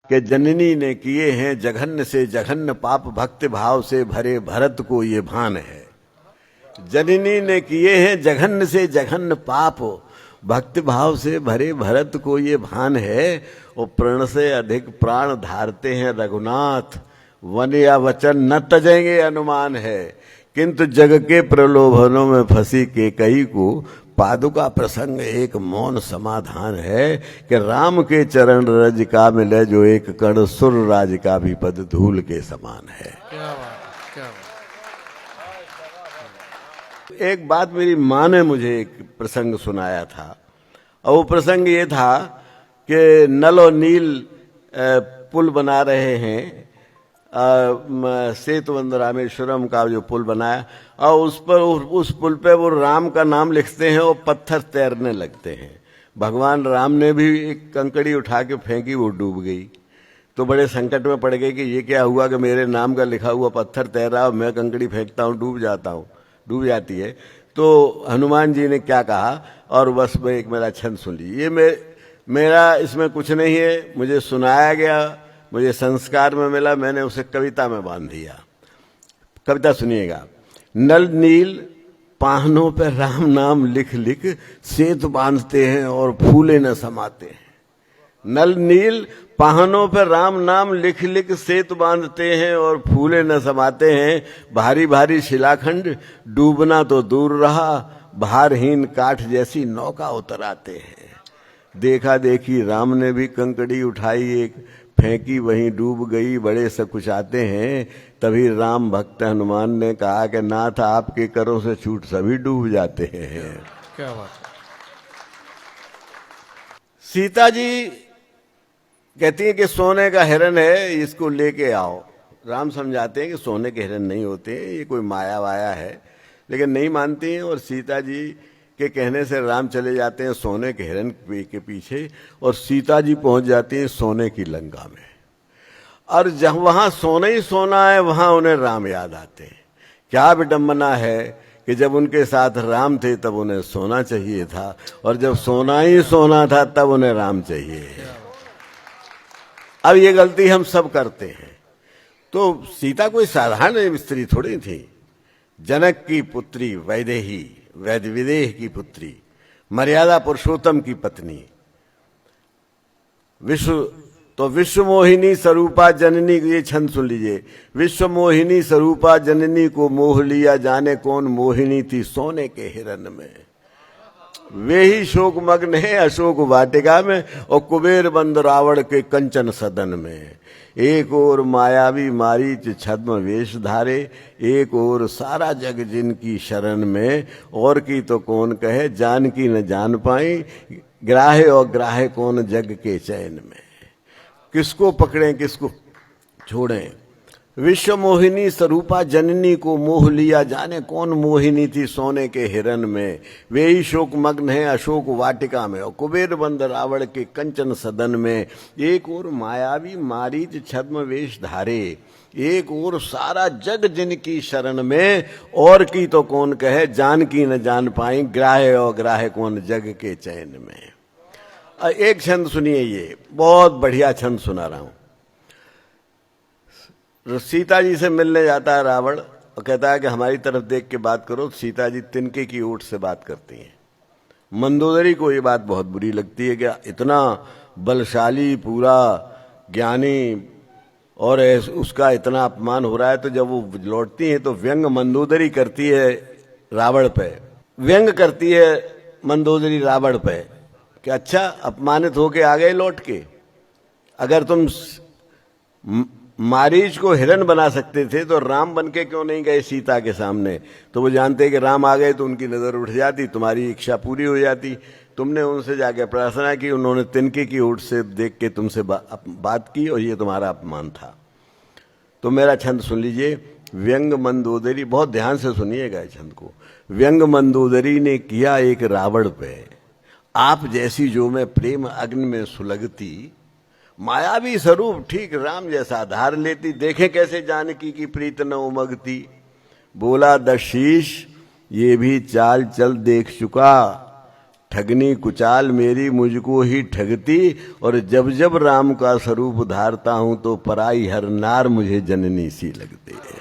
कि जननी ने किए हैं जघन्य से जघन्य पाप, भक्ति भाव से भरे भरत को ये भान है। जननी ने किए हैं जघन्य से जघन्य पाप, भक्ति भाव से भरे भरत को ये भान है। और प्रण से अधिक प्राण धारते हैं रघुनाथ, वन या वचन न तजेंगे अनुमान है। किंतु जग के प्रलोभनों में फंसी केकई को पादुका प्रसंग एक मौन समाधान है। कि राम के चरण रज का मिले जो एक कण, सुर राज का भी पद धूल के समान है। क्या बात, क्या बात। एक बात मेरी माँ ने मुझे एक प्रसंग सुनाया था, और वो प्रसंग ये था कि नल और नील पुल बना रहे हैं, सेतुबंध रामेश्वरम का जो पुल बनाया, और उस पुल पे वो राम का नाम लिखते हैं और पत्थर तैरने लगते हैं। भगवान राम ने भी एक कंकड़ी उठा के फेंकी, वो डूब गई। तो बड़े संकट में पड़ गए कि ये क्या हुआ कि मेरे नाम का लिखा हुआ पत्थर तैरा और मैं कंकड़ी फेंकता हूँ, डूब जाती है। तो हनुमान जी ने क्या कहा, और बस में एक मेरा छंद सुन ली। ये मेरा इसमें कुछ नहीं है, मुझे सुनाया गया, मुझे संस्कार में मिला, मैंने उसे कविता में बांध दिया। कविता सुनिएगा। नल नील पाहनों पे राम नाम लिख लिख सेतु बांधते हैं और फूले न समाते हैं। नल नील पाहनों पे राम नाम लिख लिख सेतु बांधते हैं और फूले न समाते हैं। भारी भारी शिलाखंड डूबना तो दूर रहा, भारहीन काठ जैसी नौका उतराते हैं। देखा देखी राम ने भी कंकड़ी उठाई एक, फेंकी वहीं डूब गई, बड़े सकुचाते हैं। तभी राम भक्त हनुमान ने कहा कि नाथ आपके करों से छूट सभी डूब जाते हैं। क्या बात है। सीता जी कहती है कि सोने का हिरन है, इसको लेके आओ। राम समझाते हैं कि सोने के हिरन नहीं होते, ये कोई माया वाया है, लेकिन नहीं मानती हैं। और सीता जी के कहने से राम चले जाते हैं सोने के हिरन के पीछे, और सीता जी पहुंच जाती हैं सोने की लंका में। और जब वहां सोना ही सोना है, वहां उन्हें राम याद आते हैं। क्या विडंबना है कि जब उनके साथ राम थे तब उन्हें सोना चाहिए था, और जब सोना ही सोना था तब उन्हें राम चाहिए। अब ये गलती हम सब करते हैं। तो सीता कोई साधारण स्त्री थोड़ी थी, जनक की पुत्री, वैदेही वैद विदेह की पुत्री, मर्यादा पुरुषोत्तम की पत्नी, विश्व मोहिनी स्वरूपा जननी। ये छंद सुन लीजिए। विश्व मोहिनी स्वरूपा जननी को मोह लिया, जाने कौन मोहिनी थी सोने के हिरन में। वे ही शोक मग्न है अशोक वाटिका में, और कुबेर बंद रावण के कंचन सदन में। एक और मायावी मारीच छद्म वेश धारे, एक और सारा जग जिनकी शरण में। और की तो कौन कहे जान की न जान पाई, ग्राहे और ग्राहे कौन जग के चैन में। किसको पकड़ें किसको छोड़ें। विश्व मोहिनी स्वरूपा जननी को मोह लिया, जाने कौन मोहिनी थी सोने के हिरन में। वे ही शोक मग्न है अशोक वाटिका में, और कुबेर बंद रावण के कंचन सदन में। एक और मायावी मारीच छद्म वेश धारे, एक और सारा जग जिनकी शरण में। और की तो कौन कहे जान की न जान पाई, ग्राहे और ग्राहे कौन जग के चैन में। एक छंद सुनिए, ये बहुत बढ़िया छंद सुना रहा हूं। सीता जी से मिलने जाता है रावण, और कहता है कि हमारी तरफ देख के बात करो। सीता जी तिनके की ओट से बात करती हैं। मंदोदरी को ये बात बहुत बुरी लगती है कि इतना बलशाली, पूरा ज्ञानी, और उसका इतना अपमान हो रहा है। तो जब वो लौटती हैं तो व्यंग मंदोदरी करती है रावण पे, व्यंग करती है मंदोदरी रावण पे कि अच्छा अपमानित होके आ गए लौट के। अगर तुम मारीच को हिरन बना सकते थे तो राम बन के क्यों नहीं गए सीता के सामने। तो वो जानते कि राम आ गए तो उनकी नजर उठ जाती, तुम्हारी इच्छा पूरी हो जाती। तुमने उनसे जाके प्रार्थना की, उन्होंने तिनके की ओट से देख के तुमसे बात की, और ये तुम्हारा अपमान था। तो मेरा छंद सुन लीजिए। व्यंग मंदोदरी, बहुत ध्यान से सुनिएगा इस छंद को। व्यंग मंदोदरी ने किया एक रावण पे, आप जैसी जो मैं प्रेम अग्नि में सुलगती। मायावी स्वरूप ठीक राम जैसा धार लेती, देखे कैसे जानकी की प्रीत न उमगती। बोला दशीष ये भी चाल चल देख चुका, ठगनी कुचाल मेरी मुझको ही ठगती, और जब जब राम का स्वरूप धारता हूं तो पराई हर नार मुझे जननी सी लगती है।